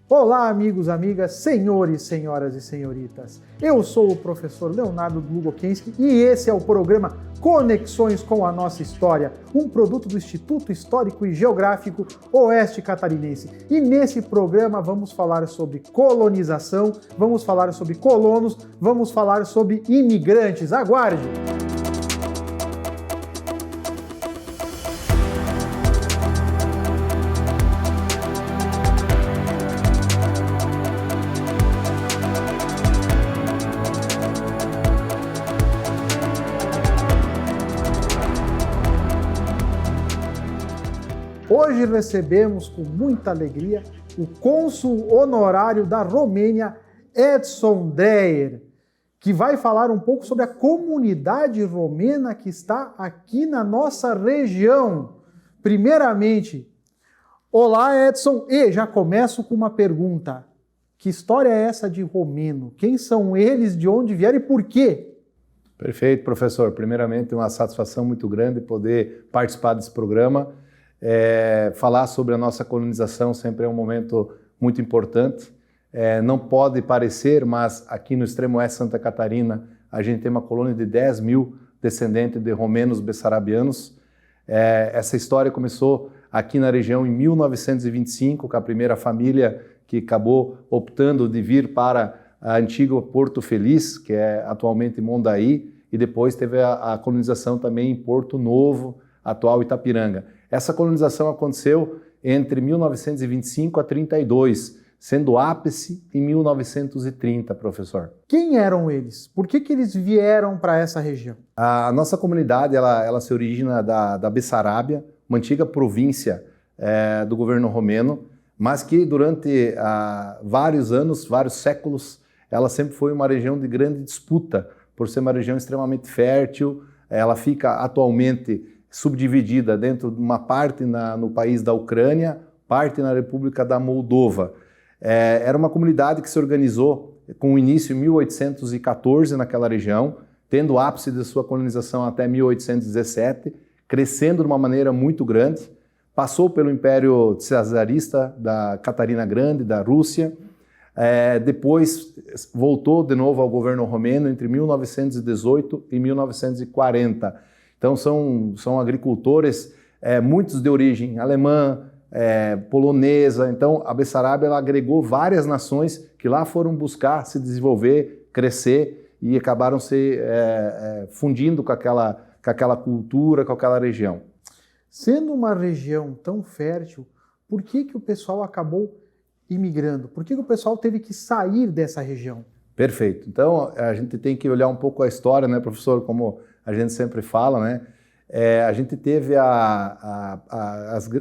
Olá, amigos, amigas, senhores, senhoras e senhoritas. Eu sou o professor Leonardo Długokienski e esse é o programa Conexões com a Nossa História, um produto do Instituto Histórico e Geográfico Oeste Catarinense. E nesse programa vamos falar sobre colonização, vamos falar sobre colonos, vamos falar sobre imigrantes. Aguarde! Hoje recebemos com muita alegria o cônsul honorário da Romênia, Edson Dreyer, que vai falar um pouco sobre a comunidade romena que está aqui na nossa região. Primeiramente, olá Edson, e já começo com uma pergunta. Que história é essa de romeno? Quem são eles, de onde vieram e por quê? Perfeito, professor. Primeiramente, uma satisfação muito grande poder participar desse programa. Falar sobre a nossa colonização sempre é um momento muito importante. Não pode parecer, mas aqui no extremo oeste de Santa Catarina a gente tem uma colônia de 10 mil descendentes de romenos bessarabianos. Essa história começou aqui na região em 1925, com a primeira família que acabou optando de vir para a antiga Porto Feliz, que é atualmente Mondaí, e depois teve a colonização também em Porto Novo, atual Itapiranga. Essa colonização aconteceu entre 1925 a 32, sendo ápice em 1930, professor. Quem eram eles? Por que eles vieram para essa região? A nossa comunidade ela se origina da Bessarábia, uma antiga província do governo romeno, mas que durante vários anos, vários séculos, ela sempre foi uma região de grande disputa, por ser uma região extremamente fértil. Ela fica atualmente subdividida dentro de uma parte no país da Ucrânia, parte na República da Moldova. Era uma comunidade que se organizou com início em 1814 naquela região, tendo o ápice de sua colonização até 1817, crescendo de uma maneira muito grande. Passou pelo Império Czarista da Catarina Grande, da Rússia. Depois voltou de novo ao governo romeno entre 1918 e 1940. Então são agricultores, muitos de origem alemã, polonesa. Então a Bessarábia ela agregou várias nações que lá foram buscar se desenvolver, crescer e acabaram se fundindo com aquela cultura, com aquela região. Sendo uma região tão fértil, por que o pessoal acabou imigrando? Por que o pessoal teve que sair dessa região? Perfeito. Então a gente tem que olhar um pouco a história, né, professor? Como a gente sempre fala, né? A gente teve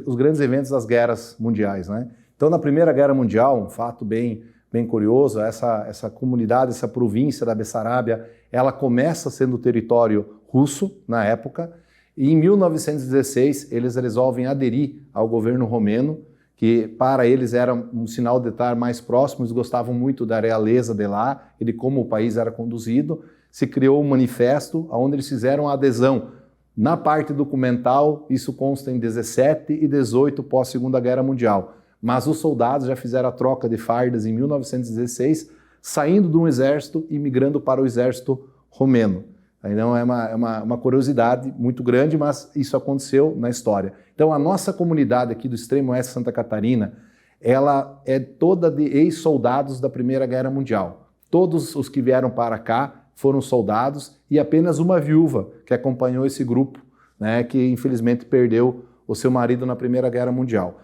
os grandes eventos das guerras mundiais, né? Então, na Primeira Guerra Mundial, um fato bem curioso, essa comunidade, essa província da Bessarábia, ela começa sendo território russo na época, e em 1916 eles resolvem aderir ao governo romeno, que para eles era um sinal de estar mais próximos, gostavam muito da realeza de lá e de como o país era conduzido. Se criou um manifesto onde eles fizeram a adesão. Na parte documental, isso consta em 17 e 18 pós-Segunda Guerra Mundial. Mas os soldados já fizeram a troca de fardas em 1916, saindo de um exército e migrando para o exército romeno. Então é uma curiosidade muito grande, mas isso aconteceu na história. Então a nossa comunidade aqui do extremo oeste de Santa Catarina, ela é toda de ex-soldados da Primeira Guerra Mundial. Todos os que vieram para cá foram soldados e apenas uma viúva que acompanhou esse grupo, né, que infelizmente perdeu o seu marido na Primeira Guerra Mundial.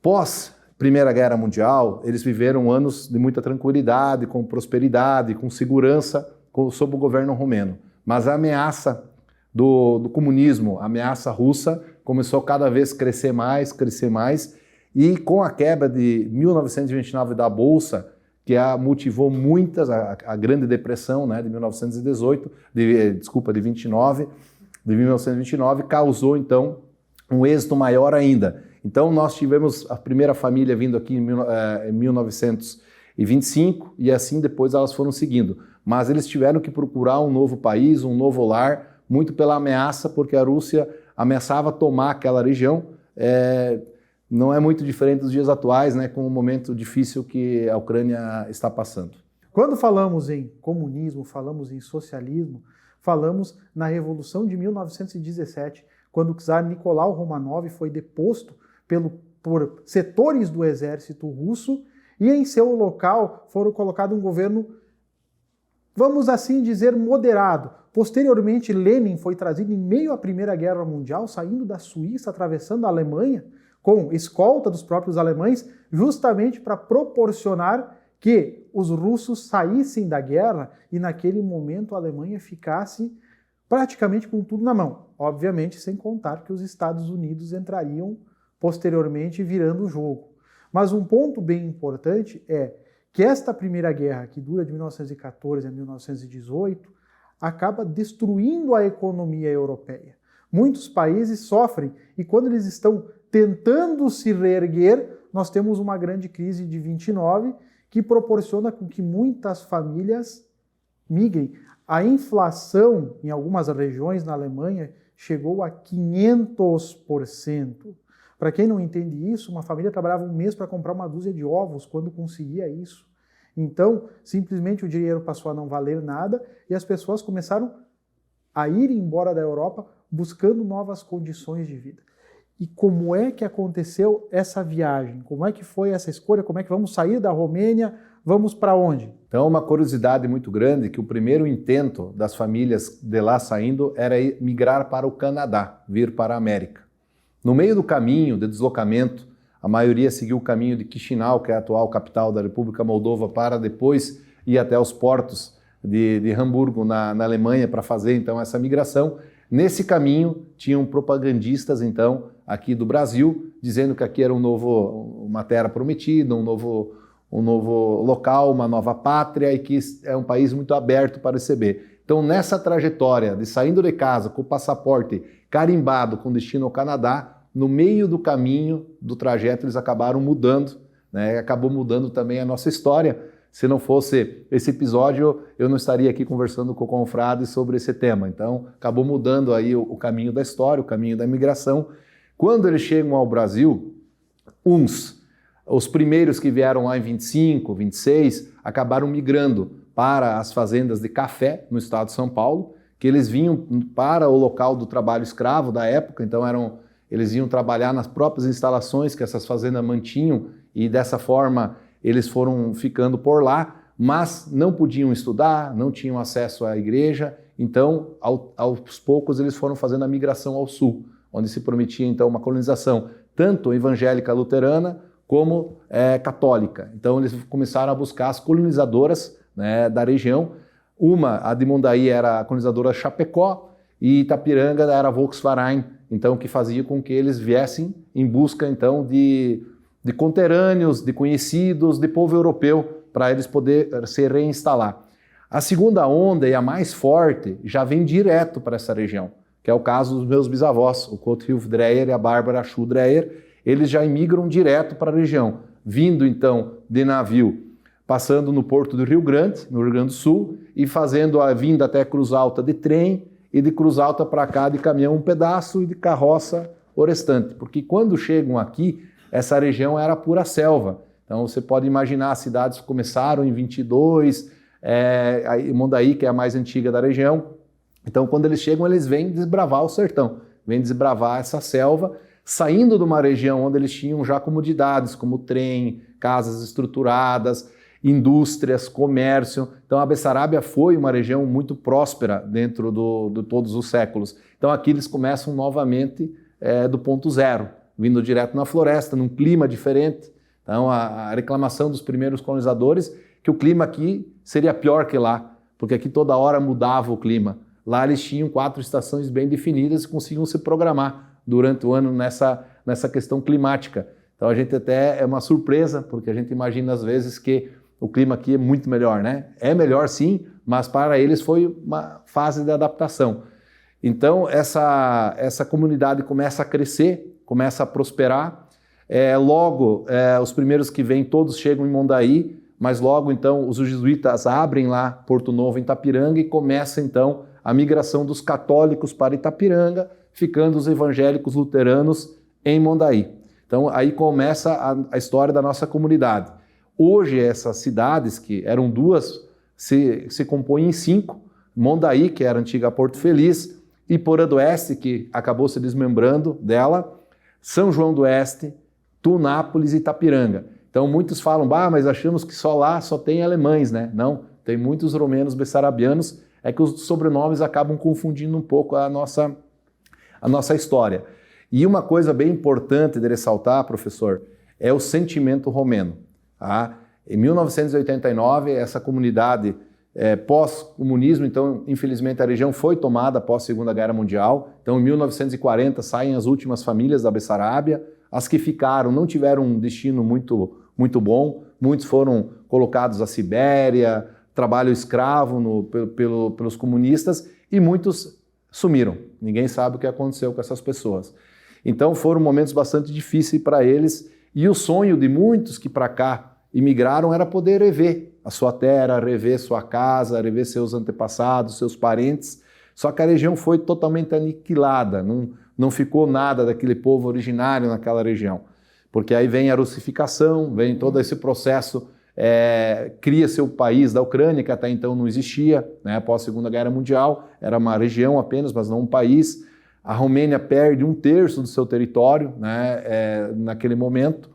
Pós Primeira Guerra Mundial, eles viveram anos de muita tranquilidade, com prosperidade, com segurança sob o governo romeno. Mas a ameaça do comunismo, a ameaça russa, começou cada vez a crescer mais, e com a quebra de 1929 da Bolsa, que motivou muitas, a Grande Depressão, né, de 1929, causou então um êxito maior ainda. Então nós tivemos a primeira família vindo aqui em 1925 e assim depois elas foram seguindo. Mas eles tiveram que procurar um novo país, um novo lar, muito pela ameaça, porque a Rússia ameaçava tomar aquela região não é muito diferente dos dias atuais, né, com o momento difícil que a Ucrânia está passando. Quando falamos em comunismo, falamos em socialismo, falamos na Revolução de 1917, quando o czar Nicolau Romanov foi deposto por setores do exército russo e em seu local foram colocado um governo, vamos assim dizer, moderado. Posteriormente, Lenin foi trazido em meio à Primeira Guerra Mundial, saindo da Suíça, atravessando a Alemanha, com escolta dos próprios alemães, justamente para proporcionar que os russos saíssem da guerra e naquele momento a Alemanha ficasse praticamente com tudo na mão. Obviamente, sem contar que os Estados Unidos entrariam posteriormente virando o jogo. Mas um ponto bem importante é que esta Primeira Guerra, que dura de 1914 a 1918, acaba destruindo a economia europeia. Muitos países sofrem e quando eles estão tentando se reerguer, nós temos uma grande crise de 29 que proporciona com que muitas famílias migrem. A inflação em algumas regiões na Alemanha chegou a 500%. Para quem não entende isso, uma família trabalhava um mês para comprar uma dúzia de ovos quando conseguia isso. Então, simplesmente o dinheiro passou a não valer nada e as pessoas começaram a ir embora da Europa buscando novas condições de vida. E como é que aconteceu essa viagem? Como é que foi essa escolha? Como é que vamos sair da Romênia? Vamos para onde? Então, uma curiosidade muito grande que o primeiro intento das famílias de lá saindo era migrar para o Canadá, vir para a América. No meio do caminho de deslocamento, a maioria seguiu o caminho de Chisinau, que é a atual capital da República Moldova, para depois ir até os portos de Hamburgo, na Alemanha, para fazer então essa migração. Nesse caminho, tinham propagandistas, então, aqui do Brasil, dizendo que aqui era uma terra prometida, um novo local, uma nova pátria e que é um país muito aberto para receber. Então, nessa trajetória de saindo de casa com o passaporte carimbado com destino ao Canadá, no meio do caminho do trajeto eles acabaram mudando, né? Acabou mudando também a nossa história. Se não fosse esse episódio, eu não estaria aqui conversando com o confrade sobre esse tema. Então, acabou mudando aí o caminho da história, o caminho da imigração. Quando eles chegam ao Brasil, os primeiros que vieram lá em 25, 26, acabaram migrando para as fazendas de café no estado de São Paulo, que eles vinham para o local do trabalho escravo da época, então eles iam trabalhar nas próprias instalações que essas fazendas mantinham e dessa forma eles foram ficando por lá, mas não podiam estudar, não tinham acesso à igreja, então aos poucos eles foram fazendo a migração ao sul, onde se prometia então uma colonização tanto evangélica luterana como católica. Então eles começaram a buscar as colonizadoras, né, da região. A de Mondaí era a colonizadora Chapecó e Itapiranga era a Volksverein, então que fazia com que eles viessem em busca então de conterrâneos, de conhecidos, de povo europeu, para eles poderem se reinstalar. A segunda onda e a mais forte já vem direto para essa região, que é o caso dos meus bisavós, o Cothilf Dreyer e a Bárbara Schuh Dreyer. Eles já imigram direto para a região, vindo então de navio, passando no porto do Rio Grande, no Rio Grande do Sul, e fazendo a vinda até Cruz Alta de trem e de Cruz Alta para cá de caminhão um pedaço e de carroça o restante. Porque quando chegam aqui, essa região era pura selva. Então você pode imaginar, as cidades começaram em 22, Mondaí, que é a mais antiga da região. Então quando eles chegam, eles vêm desbravar o sertão, vêm desbravar essa selva, saindo de uma região onde eles tinham já comodidades, como trem, casas estruturadas, indústrias, comércio. Então a Bessarabia foi uma região muito próspera dentro de todos os séculos. Então aqui eles começam novamente do ponto zero, vindo direto na floresta, num clima diferente. Então a reclamação dos primeiros colonizadores que o clima aqui seria pior que lá, porque aqui toda hora mudava o clima. Lá eles tinham 4 estações bem definidas e conseguiam se programar durante o ano nessa questão climática. Então a gente até é uma surpresa, porque a gente imagina às vezes que o clima aqui é muito melhor, né? É melhor sim, mas para eles foi uma fase de adaptação. Então essa comunidade começa a crescer, começa a prosperar. Os primeiros que vêm todos chegam em Mondaí, mas logo então os jesuítas abrem lá Porto Novo em Itapiranga e começa então a migração dos católicos para Itapiranga, ficando os evangélicos luteranos em Mondaí. Então aí começa a história da nossa comunidade. Hoje essas cidades, que eram 2, se compõem em 5. Mondaí, que era a antiga Porto Feliz, Iporã do Oeste, que acabou se desmembrando dela, São João do Oeste, Tunápolis e Itapiranga. Então muitos falam, mas achamos que só lá só tem alemães, né? Não, tem muitos romenos bessarabianos, é que os sobrenomes acabam confundindo um pouco a nossa história. E uma coisa bem importante de ressaltar, professor, é o sentimento romeno. Tá? Em 1989, essa comunidade pós-comunismo, então, infelizmente, a região foi tomada após a Segunda Guerra Mundial. Então, em 1940, saem as últimas famílias da Bessarábia. As que ficaram não tiveram um destino muito bom. Muitos foram colocados à Sibéria, trabalho escravo pelos comunistas, e muitos sumiram. Ninguém sabe o que aconteceu com essas pessoas. Então, foram momentos bastante difíceis para eles. E o sonho de muitos que para cá imigraram era poder rever a sua terra, rever sua casa, rever seus antepassados, seus parentes. Só que a região foi totalmente aniquilada, não ficou nada daquele povo originário naquela região. Porque aí vem a russificação, vem todo esse processo, cria-se o país da Ucrânia, que até então não existia, né? Após a Segunda Guerra Mundial, era uma região apenas, mas não um país. A Romênia perde 1/3 do seu território, né? Naquele momento.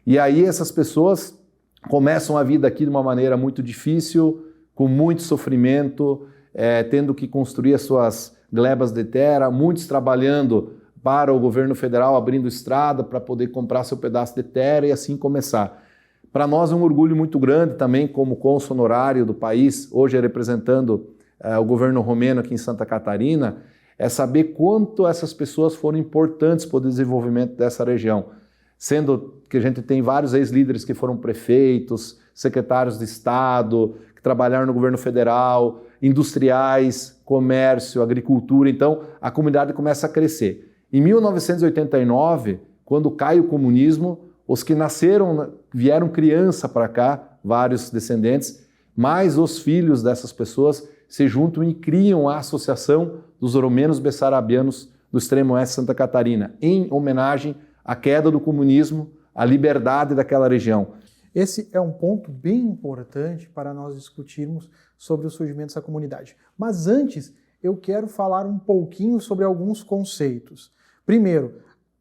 E aí essas pessoas começam a vida aqui de uma maneira muito difícil, com muito sofrimento, tendo que construir as suas glebas de terra, muitos trabalhando para o governo federal, abrindo estrada para poder comprar seu pedaço de terra e assim começar. Para nós é um orgulho muito grande também, como cônsul honorário do país, hoje representando o governo romeno aqui em Santa Catarina, é saber quanto essas pessoas foram importantes para o desenvolvimento dessa região. Sendo que a gente tem vários ex-líderes que foram prefeitos, secretários de Estado, que trabalharam no governo federal, industriais, comércio, agricultura. Então, a comunidade começa a crescer. Em 1989, quando cai o comunismo, os que nasceram, vieram criança para cá, vários descendentes, mas os filhos dessas pessoas se juntam e criam a Associação dos Romenos Bessarabianos do Extremo Oeste de Santa Catarina, em homenagem à queda do comunismo, à liberdade daquela região. Esse é um ponto bem importante para nós discutirmos sobre o surgimento dessa comunidade. Mas antes, eu quero falar um pouquinho sobre alguns conceitos. Primeiro,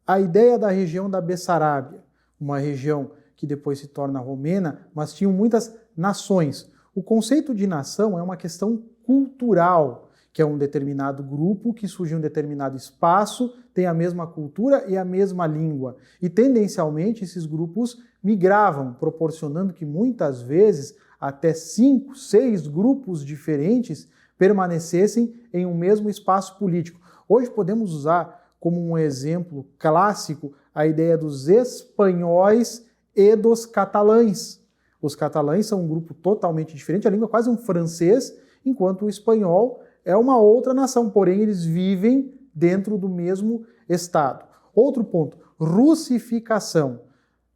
a ideia da região da Bessarábia, uma região que depois se torna romena, mas tinham muitas nações. O conceito de nação é uma questão cultural, que é um determinado grupo que surge em um determinado espaço, tem a mesma cultura e a mesma língua. E tendencialmente esses grupos migravam, proporcionando que muitas vezes até 5, 6 grupos diferentes permanecessem em um mesmo espaço político. Hoje podemos usar como um exemplo clássico a ideia dos espanhóis e dos catalães. Os catalães são um grupo totalmente diferente, a língua é quase um francês, enquanto o espanhol é uma outra nação, porém eles vivem dentro do mesmo estado. Outro ponto, russificação.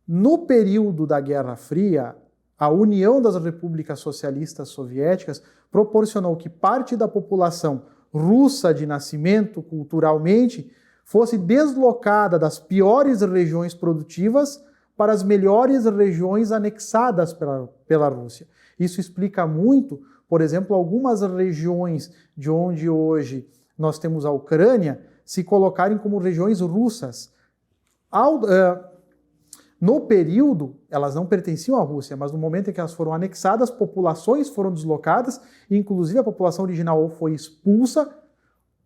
No período da Guerra Fria, a união das repúblicas socialistas soviéticas proporcionou que parte da população russa de nascimento, culturalmente, fosse deslocada das piores regiões produtivas para as melhores regiões anexadas pela Rússia. Isso explica muito, por exemplo, algumas regiões de onde hoje nós temos a Ucrânia se colocarem como regiões russas. No período, elas não pertenciam à Rússia, mas no momento em que elas foram anexadas, populações foram deslocadas, e inclusive a população original ou foi expulsa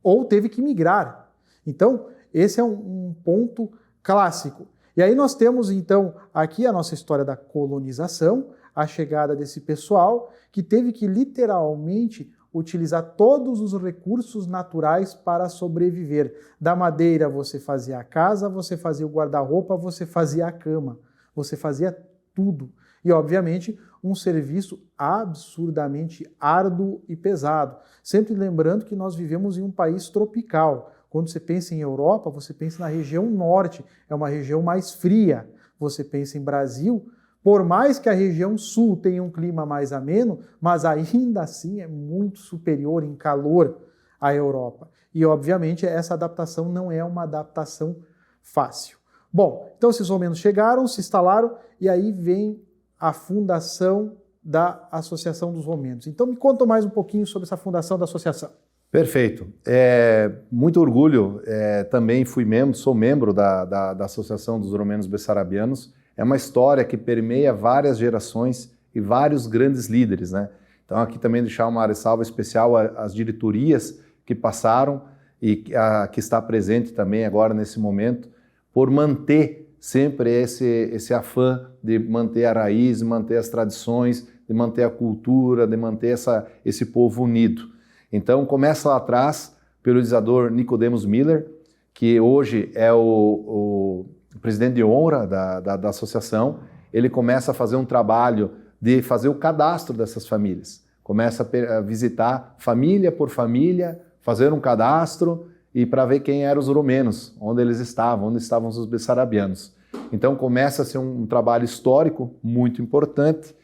ou teve que migrar. Então, esse é um ponto clássico. E aí nós temos, então, aqui a nossa história da colonização, a chegada desse pessoal que teve que literalmente utilizar todos os recursos naturais para sobreviver. Da madeira você fazia a casa, você fazia o guarda-roupa, você fazia a cama, você fazia tudo. E, obviamente, um serviço absurdamente árduo e pesado. Sempre lembrando que nós vivemos em um país tropical. Quando você pensa em Europa, você pensa na região norte, é uma região mais fria. Você pensa em Brasil, por mais que a região sul tenha um clima mais ameno, mas ainda assim é muito superior em calor à Europa. E, obviamente, essa adaptação não é uma adaptação fácil. Bom, então esses romenos chegaram, se instalaram, e aí vem a fundação da Associação dos Romenos. Então me conta mais um pouquinho sobre essa fundação da associação. Perfeito. Muito orgulho, também sou membro da Associação dos Romenos Bessarabianos. É uma história que permeia várias gerações e vários grandes líderes, né? Então aqui também deixar uma ressalva especial às diretorias que passaram e a que está presente também agora nesse momento, por manter sempre esse afã de manter a raiz, de manter as tradições, de manter a cultura, de manter esse povo unido. Então começa lá atrás pelo idealizador Nicodemus Miller, que hoje é o presidente de honra da associação. Ele começa a fazer um trabalho de fazer o cadastro dessas famílias. Começa a visitar família por família, fazer um cadastro e para ver quem eram os romenos, onde eles estavam, onde estavam os bessarabianos. Então começa a ser um trabalho histórico muito importante.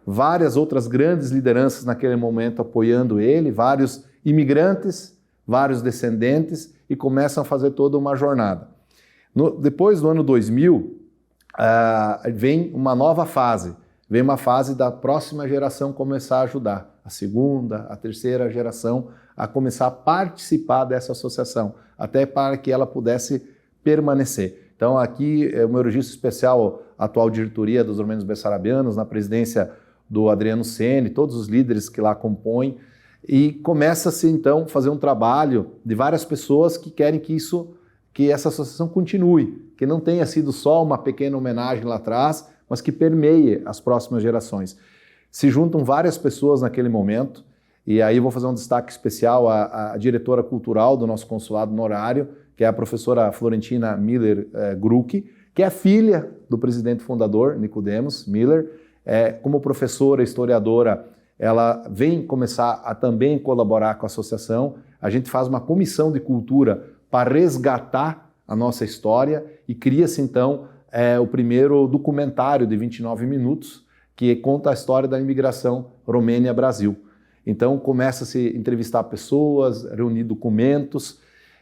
Várias outras grandes lideranças naquele momento apoiando ele, vários imigrantes, vários descendentes, e começam a fazer toda uma jornada. Depois do ano 2000, vem uma nova fase. Vem uma fase da próxima geração começar a ajudar, a segunda, a terceira geração a começar a participar dessa associação, até para que ela pudesse permanecer. Então aqui é o meu registro especial, a atual diretoria dos Romenos Bessarabianos, na presidência do Adriano Ceni, todos os líderes que lá compõem, e começa-se então a fazer um trabalho de várias pessoas que querem que essa associação continue, que não tenha sido só uma pequena homenagem lá atrás, mas que permeie as próximas gerações. Se juntam várias pessoas naquele momento, e aí eu vou fazer um destaque especial à diretora cultural do nosso consulado honorário, que é a professora Florentina Miller Grucki, que é filha do presidente fundador, Nicodemus Miller. Como professora, historiadora, ela vem começar a também colaborar com a associação. A gente faz uma comissão de cultura para resgatar a nossa história e cria-se então o primeiro documentário de 29 minutos que conta a história da imigração Romênia-Brasil. Então começa a se entrevistar pessoas, reunir documentos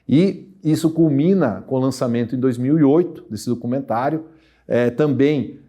e isso culmina com o lançamento em 2008 desse documentário. Também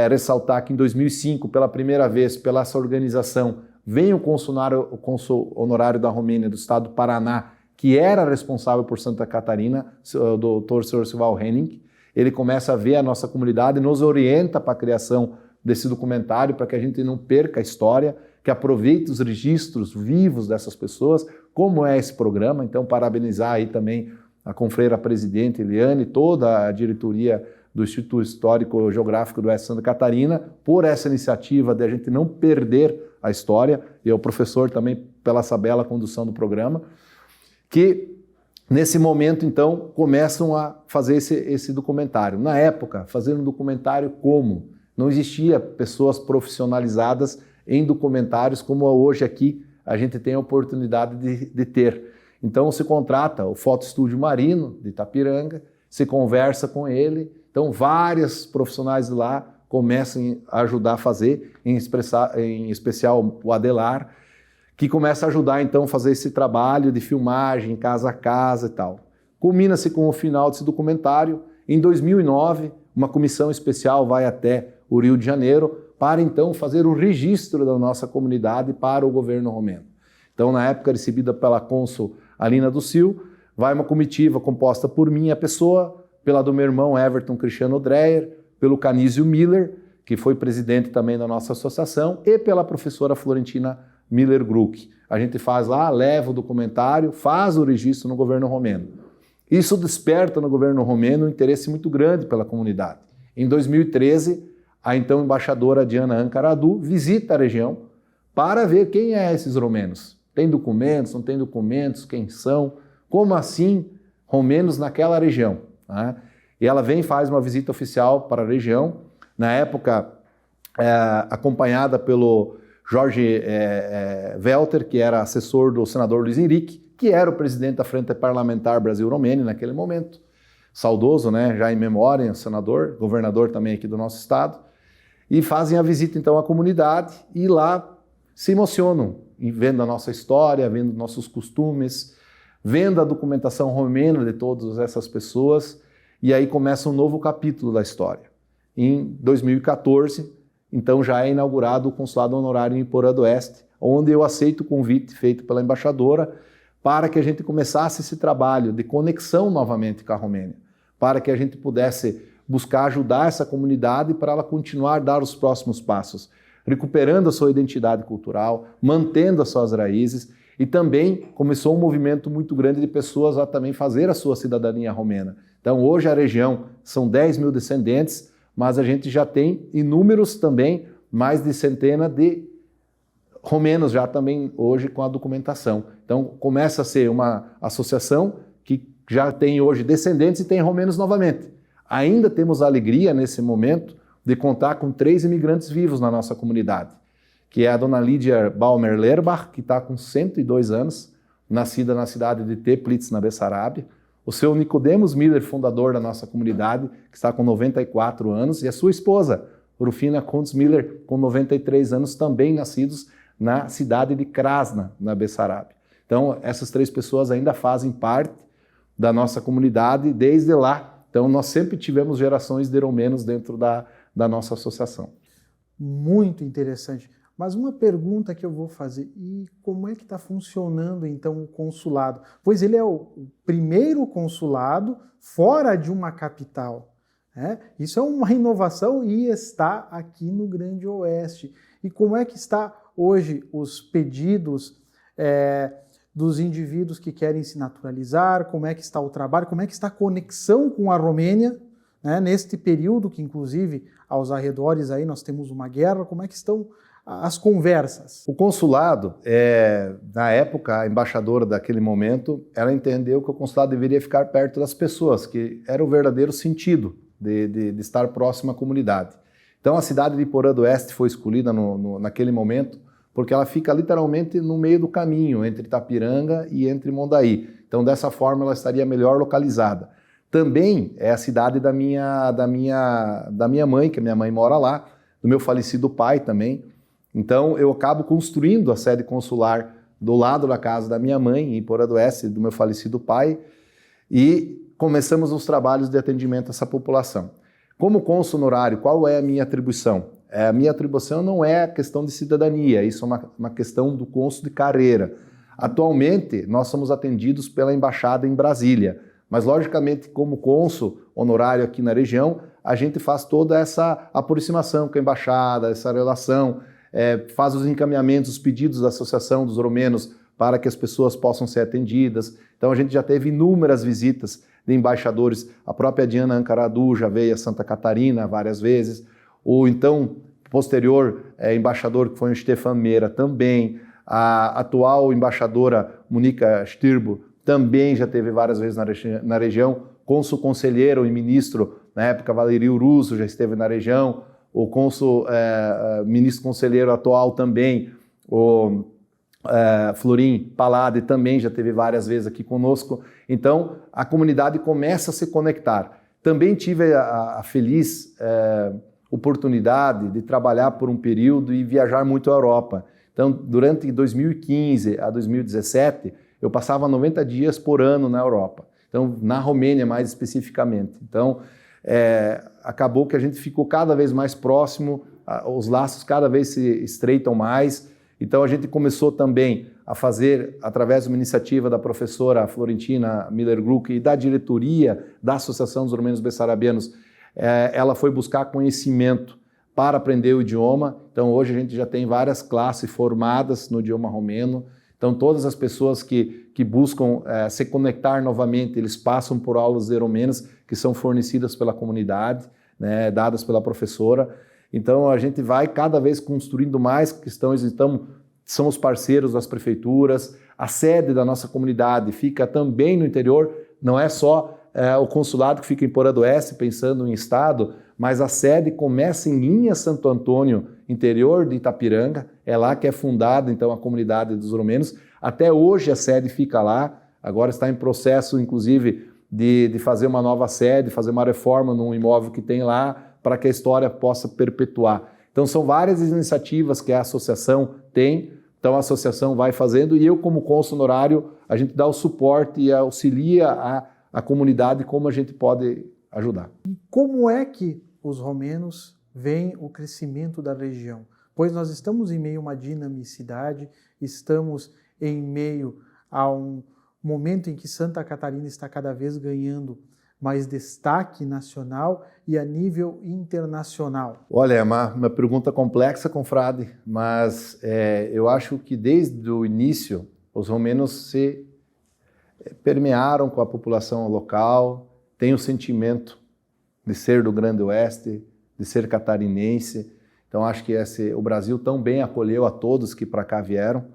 ressaltar que em 2005, pela primeira vez, pela essa organização, vem o cônsul honorário da Romênia do estado do Paraná, que era responsável por Santa Catarina, o doutor Sr. Silval Henning. Ele começa a ver a nossa comunidade e nos orienta para a criação desse documentário, para que a gente não perca a história, que aproveite os registros vivos dessas pessoas, como é esse programa. Então, parabenizar aí também a confreira presidente Eliane, toda a diretoria do Instituto Histórico Geográfico do Oeste de Santa Catarina, por essa iniciativa de a gente não perder a história, e ao professor também pela essa bela condução do programa, que nesse momento, então, começam a fazer esse documentário. Na época, fazer um documentário como? Não existia pessoas profissionalizadas em documentários como hoje aqui a gente tem a oportunidade de ter. Então se contrata o Foto Estúdio Marino de Itapiranga, se conversa com ele, então vários profissionais de lá começam a ajudar a fazer, em especial o Adelar, que começa a ajudar então a fazer esse trabalho de filmagem casa a casa e tal. Culmina-se com o final desse documentário. Em 2009, uma comissão especial vai até o Rio de Janeiro para então fazer o registro da nossa comunidade para o governo romeno. Então, na época, recebida pela cônsul Alina do Sil, vai uma comitiva composta por minha pessoa, pela do meu irmão Everton Cristiano Dreyer, pelo Canísio Miller, que foi presidente também da nossa associação, e pela professora Florentina Miller Grucki. A gente faz lá, leva o documentário, faz o registro no governo romeno. Isso desperta no governo romeno um interesse muito grande pela comunidade. Em 2013, a então embaixadora Diana Ancaradu visita a região para ver quem é esses romenos. Tem documentos, não tem documentos, quem são, como assim romenos naquela região? Né? E ela vem e faz uma visita oficial para a região, na época acompanhada pelo Jorge Welter, que era assessor do senador Luiz Henrique, que era o presidente da Frente Parlamentar Brasil-Romênia naquele momento. Saudoso, né? Já em memória, o senador, governador também aqui do nosso estado. E fazem a visita então à comunidade e lá se emocionam vendo a nossa história, vendo nossos costumes, vendo a documentação romena de todas essas pessoas e aí começa um novo capítulo da história. Em 2014, então já é inaugurado o Consulado Honorário em Iporã do Oeste, onde eu aceito o convite feito pela embaixadora para que a gente começasse esse trabalho de conexão novamente com a Romênia, para que a gente pudesse buscar ajudar essa comunidade para ela continuar a dar os próximos passos, recuperando a sua identidade cultural, mantendo as suas raízes, e também começou um movimento muito grande de pessoas a também fazer a sua cidadania romena. Então hoje a região são 10 mil descendentes, mas a gente já tem inúmeros também, mais de centena de romenos já também hoje com a documentação. Então começa a ser uma associação que já tem hoje descendentes e tem romenos novamente. Ainda temos a alegria nesse momento de contar com 3 imigrantes vivos na nossa comunidade, que é a dona Lídia Baumer-Lerbach, que está com 102 anos, nascida na cidade de Teplitz, na Bessarabia, o seu Nicodemos Miller, fundador da nossa comunidade, que está com 94 anos, e a sua esposa, Rufina Kuntz Miller, com 93 anos, também nascidos na cidade de Krasna, na Bessarabia. Então, essas 3 pessoas ainda fazem parte da nossa comunidade desde lá. Então, nós sempre tivemos gerações de romenos dentro da nossa associação. Muito interessante. Mas uma pergunta que eu vou fazer, e como é que está funcionando então o consulado? Pois ele é o primeiro consulado fora de uma capital, né? Isso é uma inovação e está aqui no Grande Oeste. E como é que está hoje os pedidos dos indivíduos que querem se naturalizar? Como é que está o trabalho? Como é que está a conexão com a Romênia, né? Neste período que inclusive aos arredores aí nós temos uma guerra? Como é que estão as conversas? O consulado, na época, a embaixadora daquele momento, ela entendeu que o consulado deveria ficar perto das pessoas, que era o verdadeiro sentido de estar próximo à comunidade. Então a cidade de Iporã do Oeste foi escolhida naquele momento, porque ela fica literalmente no meio do caminho, entre Itapiranga e entre Mondaí. Então dessa forma ela estaria melhor localizada. Também é a cidade da minha mãe, que a minha mãe mora lá, do meu falecido pai também. Então, eu acabo construindo a sede consular do lado da casa da minha mãe, em Iporã do Oeste, do meu falecido pai, e começamos os trabalhos de atendimento a essa população. Como cônsul honorário, qual é a minha atribuição? A minha atribuição não é a questão de cidadania, isso é uma questão do cônsul de carreira. Atualmente, nós somos atendidos pela embaixada em Brasília, mas, logicamente, como cônsul honorário aqui na região, a gente faz toda essa aproximação com a embaixada, essa relação, faz os encaminhamentos, os pedidos da Associação dos Romenos para que as pessoas possam ser atendidas. Então a gente já teve inúmeras visitas de embaixadores, a própria Diana Ancaradu já veio a Santa Catarina várias vezes, o então posterior embaixador que foi o Stefan Meira também, a atual embaixadora Monica Stirbo também já teve várias vezes na região, cônsul conselheiro e ministro, na época Valerio Russo já esteve na região, o cônsul, ministro conselheiro atual também, o Florim Palade também já teve várias vezes aqui conosco. Então, a comunidade começa a se conectar. Também tive a feliz oportunidade de trabalhar por um período e viajar muito à Europa. Então, durante 2015 a 2017, eu passava 90 dias por ano na Europa. Então, na Romênia mais especificamente. Então, acabou que a gente ficou cada vez mais próximo, os laços cada vez se estreitam mais. Então a gente começou também a fazer, através de uma iniciativa da professora Florentina Miller-Gluck e da diretoria da Associação dos Romenos Bessarabianos, ela foi buscar conhecimento para aprender o idioma. Então hoje a gente já tem várias classes formadas no idioma romeno. Então todas as pessoas que buscam se conectar novamente, eles passam por aulas de romenas que são fornecidas pela comunidade, né, dadas pela professora. Então a gente vai cada vez construindo mais questões, então são os parceiros das prefeituras, a sede da nossa comunidade fica também no interior, não é só o consulado que fica em Iporã do Oeste, pensando em estado, mas a sede começa em Linha Santo Antônio, interior de Itapiranga, é lá que é fundada então a comunidade dos romenos. Até hoje a sede fica lá, agora está em processo inclusive de fazer uma nova sede, fazer uma reforma num imóvel que tem lá, para que a história possa perpetuar. Então são várias iniciativas que a associação tem, então a associação vai fazendo e eu como cônsul honorário, a gente dá o suporte e auxilia a comunidade como a gente pode ajudar. Como é que os romenos veem o crescimento da região? Pois nós estamos em meio a uma dinamicidade, estamos em meio a um momento em que Santa Catarina está cada vez ganhando mais destaque nacional e a nível internacional. Olha, é uma pergunta complexa, confrade, mas eu acho que desde o início os romenos se permearam com a população local, têm o sentimento de ser do Grande Oeste, de ser catarinense. Então acho que o Brasil tão bem acolheu a todos que para cá vieram,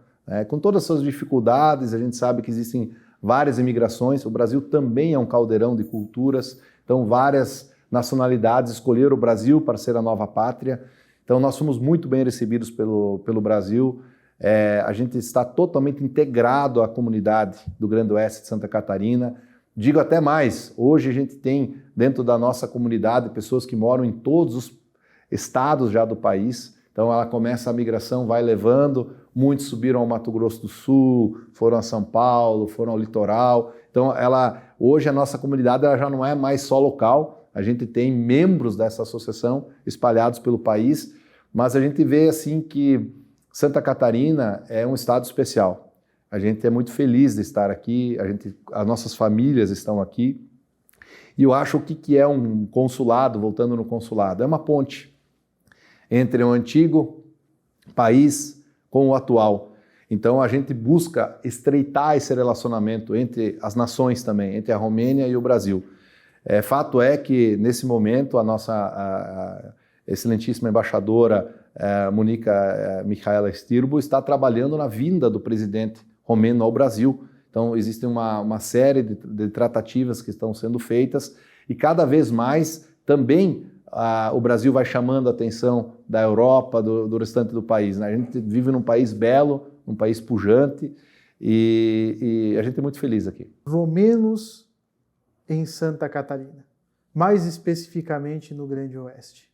com todas as suas dificuldades. A gente sabe que existem várias imigrações, o Brasil também é um caldeirão de culturas, então várias nacionalidades escolheram o Brasil para ser a nova pátria. Então nós fomos muito bem recebidos pelo Brasil. A gente está totalmente integrado à comunidade do Grande Oeste de Santa Catarina. Digo até mais, hoje a gente tem dentro da nossa comunidade pessoas que moram em todos os estados já do país. Então ela começa a migração, vai levando, muitos subiram ao Mato Grosso do Sul, foram a São Paulo, foram ao litoral. Então hoje a nossa comunidade ela já não é mais só local, a gente tem membros dessa associação espalhados pelo país, mas a gente vê assim que Santa Catarina é um estado especial. A gente é muito feliz de estar aqui, as nossas famílias estão aqui. E eu acho que é um consulado, voltando no consulado, é uma ponte entre o antigo país com o atual. Então a gente busca estreitar esse relacionamento entre as nações também, entre a Romênia e o Brasil. Fato é que nesse momento a nossa excelentíssima embaixadora Monica Michaela Stirbo está trabalhando na vinda do presidente romeno ao Brasil. Então existe uma série de tratativas que estão sendo feitas e cada vez mais também o Brasil vai chamando a atenção da Europa, do restante do país, né? A gente vive num país belo, num país pujante e a gente é muito feliz aqui. Romenos em Santa Catarina, mais especificamente no Grande Oeste.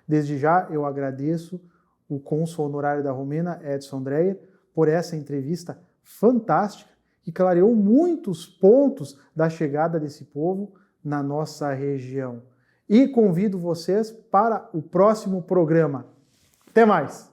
Desde já eu agradeço o cônsul honorário da Romena, Edson Dreyer, por essa entrevista fantástica que clareou muitos pontos da chegada desse povo na nossa região. E convido vocês para o próximo programa. Até mais!